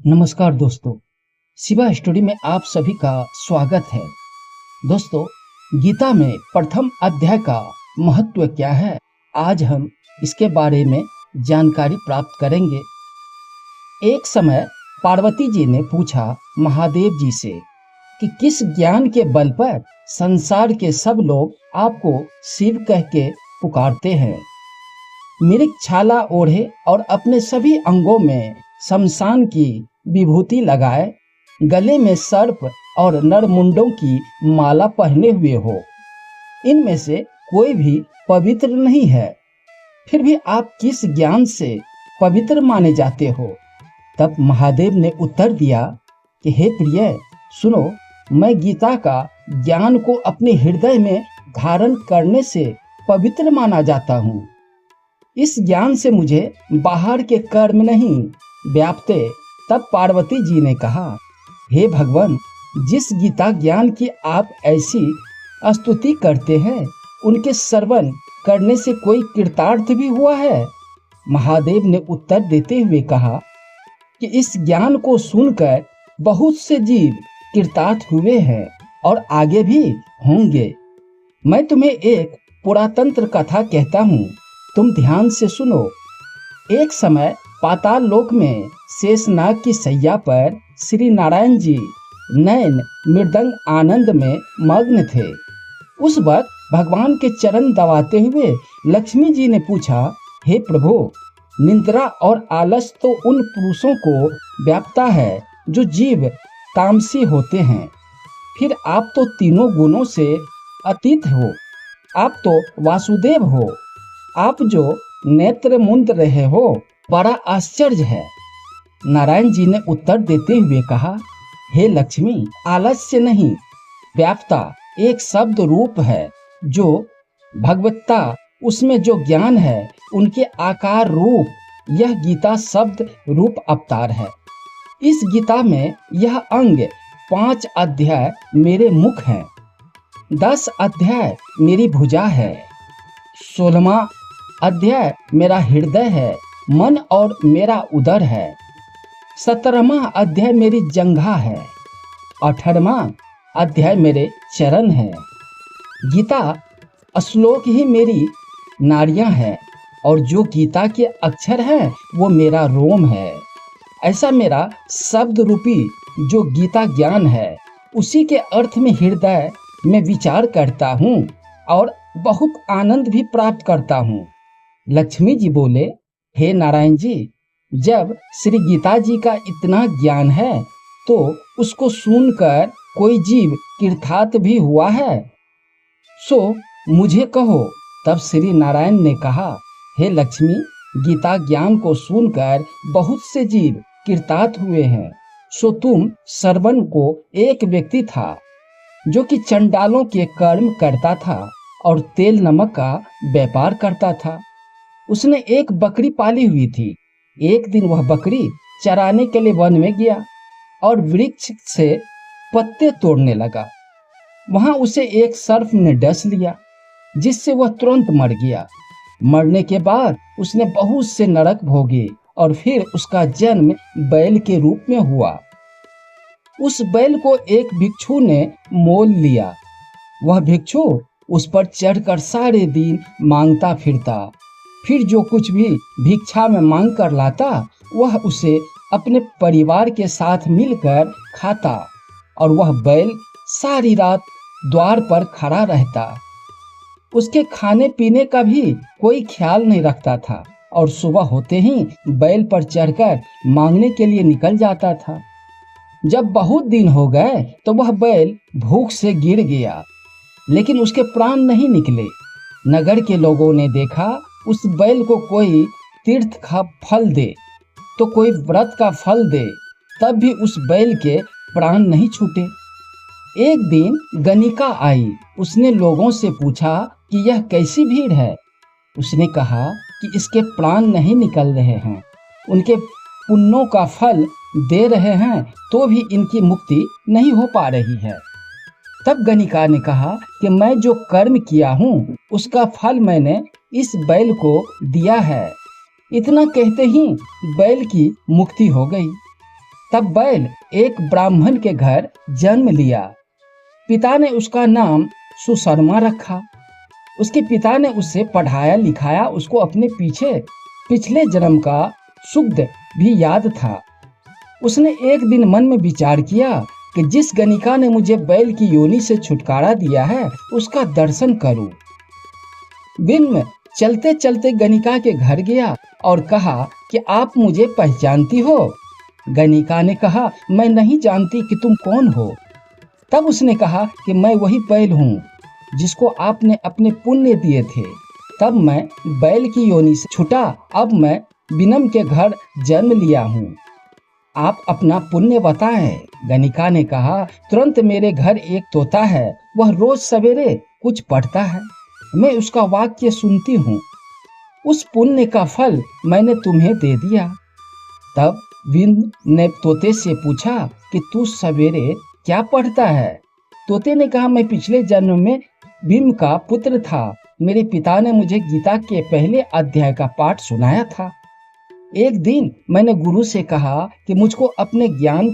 नमस्कार दोस्तों, शिवा स्टोरी में आप सभी का स्वागत है। दोस्तों, गीता में प्रथम अध्याय का महत्व क्या है, आज हम इसके बारे में जानकारी प्राप्त करेंगे। एक समय पार्वती जी ने पूछा महादेव जी से कि किस ज्ञान के बल पर संसार के सब लोग आपको शिव कह के पुकारते हैं। मिर्ग छाला ओढ़े और अपने सभी अंगों में शमशान की विभूति लगाए, गले में सर्प और नरमुंडों की माला पहने हुए हो, इनमें से कोई भी पवित्र नहीं है, फिर भी आप किस ज्ञान से पवित्र माने जाते हो। तब महादेव ने उत्तर दिया कि हे प्रिय, सुनो, मैं गीता का ज्ञान को अपने हृदय में धारण करने से पवित्र माना जाता हूँ। इस ज्ञान से मुझे बाहर के कर्म नहीं व्यापते। तब पार्वती जी ने कहा, हे भगवान, जिस गीता ज्ञान की आप ऐसी स्तुति करते हैं, उनके श्रवण करने से कोई कृतार्थ भी हुआ है। महादेव ने उत्तर देते हुए कहा कि इस ज्ञान को सुनकर बहुत से जीव कृतार्थ हुए हैं और आगे भी होंगे। मैं तुम्हें एक पुरातंत्र कथा कहता हूँ, तुम ध्यान से सुनो। एक समय पाताल लोक में शेषनाग की सैया पर श्री नारायण जी नयन मृदंग आनंद में मग्न थे। उस वक्त भगवान के चरण दबाते हुए लक्ष्मी जी ने पूछा, हे प्रभु, निद्रा और आलस तो उन पुरुषों को व्यापता है जो जीव तामसी होते हैं, फिर आप तो तीनों गुणों से अतीत हो, आप तो वासुदेव हो, आप जो नेत्र मूंद रहे हो, बड़ा आश्चर्य है। नारायण जी ने उत्तर देते हुए कहा, हे लक्ष्मी, आलस्य नहीं, व्यापता एक शब्द रूप है, जो भगवत्ता, उसमें जो ज्ञान है उनके आकार रूप यह गीता शब्द रूप अवतार है। इस गीता में यह अंग 5 अध्याय मेरे मुख हैं, 10 अध्याय मेरी भुजा है, 16वां अध्याय मेरा हृदय है, मन और मेरा उदर है, 17वां अध्याय मेरी जंघा है, 18वां अध्याय मेरे चरण है। गीता श्लोक ही मेरी नाड़ियां हैं और जो गीता के अक्षर हैं वो मेरा रोम है। ऐसा मेरा शब्द रूपी जो गीता ज्ञान है, उसी के अर्थ में हृदय में विचार करता हूँ और बहुत आनंद भी प्राप्त करता हूँ। लक्ष्मी जी बोले, हे नारायण जी, जब श्री गीता जी का इतना ज्ञान है तो उसको सुनकर कोई जीव कृतार्थ भी हुआ है, सो मुझे कहो। तब श्री नारायण ने कहा, हे लक्ष्मी, गीता ज्ञान को सुनकर बहुत से जीव कृतार्थ हुए हैं। सो तुम श्रवण को एक व्यक्ति था जो कि चंडालों के कर्म करता था और तेल नमक का व्यापार करता था। उसने एक बकरी पाली हुई थी। एक दिन वह बकरी चराने के लिए वन में गया और वृक्ष से पत्ते तोड़ने लगा। वहां उसे एक सर्प ने डस लिया, जिससे वह तुरंत मर गया। मरने के बाद उसने बहुत से नरक भोगे और फिर उसका जन्म बैल के रूप में हुआ। उस बैल को एक भिक्षु ने मोल लिया। वह भिक्षु उस पर चढ़कर सारे दिन मांगता फिरता, फिर जो कुछ भी भिक्षा में मांग कर लाता वह उसे अपने परिवार के साथ मिलकर खाता और वह बैल सारी रात द्वार पर खड़ा रहता। उसके खाने पीने का भी कोई ख्याल नहीं रखता था और सुबह होते ही बैल पर चढ़कर मांगने के लिए निकल जाता था। जब बहुत दिन हो गए तो वह बैल भूख से गिर गया, लेकिन उसके प्राण नहीं निकले। नगर के लोगों ने देखा, उस बैल को कोई तीर्थ का फल दे तो कोई व्रत का फल दे, तब भी उस बैल के प्राण नहीं छूटे। एक दिन गणिका आई। उसने लोगों से पूछा कि यह कैसी भीड़ है। उसने कहा कि इसके प्राण नहीं निकल रहे हैं, उनके पुण्यों का फल दे रहे हैं तो भी इनकी मुक्ति नहीं हो पा रही है। तब गणिका ने कहा कि मैं जो कर्म किया हूँ उसका फल मैंने इस बैल को दिया है। इतना कहते ही बैल की मुक्ति हो गई। तब बैल एक ब्राह्मण के घर जन्म लिया। पिता ने उसका नाम सुशर्मा रखा। उसके पिता ने उसे पढ़ाया लिखाया, उसको अपने पिछले जन्म का सुख भी याद था। उसने एक दिन मन में विचार किया कि जिस गणिका ने मुझे बैल की योनि से छुटकारा दिया है उसका दर्शन करूं। भीम चलते चलते गणिका के घर गया और कहा कि आप मुझे पहचानती हो? गणिका ने कहा, मैं नहीं जानती कि तुम कौन हो। तब उसने कहा कि मैं वही बैल हूँ जिसको आपने अपने पुण्य दिए थे। तब मैं बैल की योनि से छूटा, अब मैं विनम के घर जन्म लिया हूँ। आप अपना पुण्य बताएं। गणिका ने कहा, तुरंत मेरे घर एक तोता है, वह रोज सवेरे कुछ पढ़ता है, मैं उसका वाक्य सुनती हूँ। उस पुण्य का फल मैंने तुम्हें दे दिया। तब भीम ने तोते से पूछा कि तू सवेरे क्या पढ़ता है? तोते ने कहा, मैं पिछले जन्म में भीम का पुत्र था। मेरे पिता ने मुझे गीता के पहले अध्याय का पाठ सुनाया था। एक दिन मैंने गुरु से कहा कि मुझको अपने ज्ञान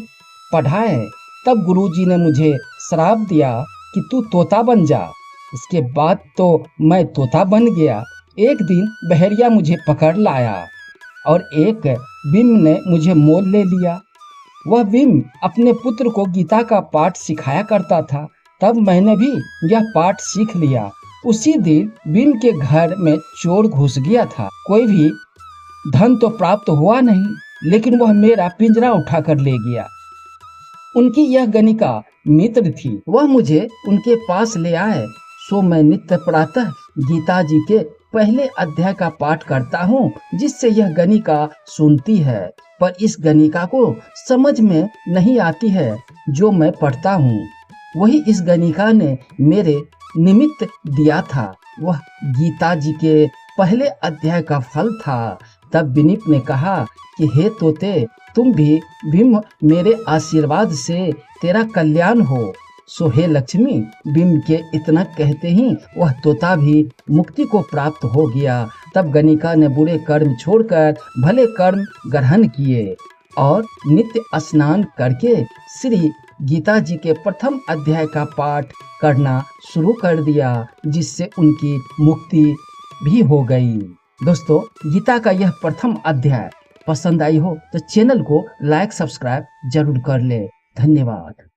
पढ़ाए। तब गुरुजी ने मुझे श्राप दिया कि तू तोता बन जा। इसके बाद तो मैं तोता बन गया। एक दिन बहरिया मुझे पकड़ लाया और एक भीम ने मुझे मोल ले लिया। वह भीम अपने पुत्र को गीता का पाठ सिखाया करता था। तब मैंने भी यह पाठ सीख लिया। उसी दिन भीम के घर में चोर घुस गया था। कोई भी धन तो प्राप्त हुआ नहीं, लेकिन वह मेरा पिंजरा उठाकर ले गया। उनकी यह गणिका मित्र थी। वह मुझे उनके पास ले आए, सो मैं नित्य प्रातः गीता जी के पहले अध्याय का पाठ करता हूँ, जिससे यह गणिका सुनती है। पर इस गणिका को समझ में नहीं आती है जो मैं पढ़ता हूँ। वही इस गणिका ने मेरे निमित्त दिया था। वह गीता जी के पहले अध्याय का फल था। तब विनिप ने कहा कि हे तोते, तुम भी भीम मेरे आशीर्वाद से तेरा कल्याण हो। सो हे लक्ष्मी। भीम के इतना कहते ही वह तोता भी मुक्ति को प्राप्त हो गया। तब गणिका ने बुरे कर्म छोड़कर भले कर्म ग्रहण किए और नित्य स्नान करके श्री गीता जी के प्रथम अध्याय का पाठ करना शुरू कर दिया, जिससे उनकी मुक्ति भी हो गई। दोस्तों, गीता का यह प्रथम अध्याय पसंद आई हो तो चैनल को लाइक सब्सक्राइब जरूर कर ले। धन्यवाद।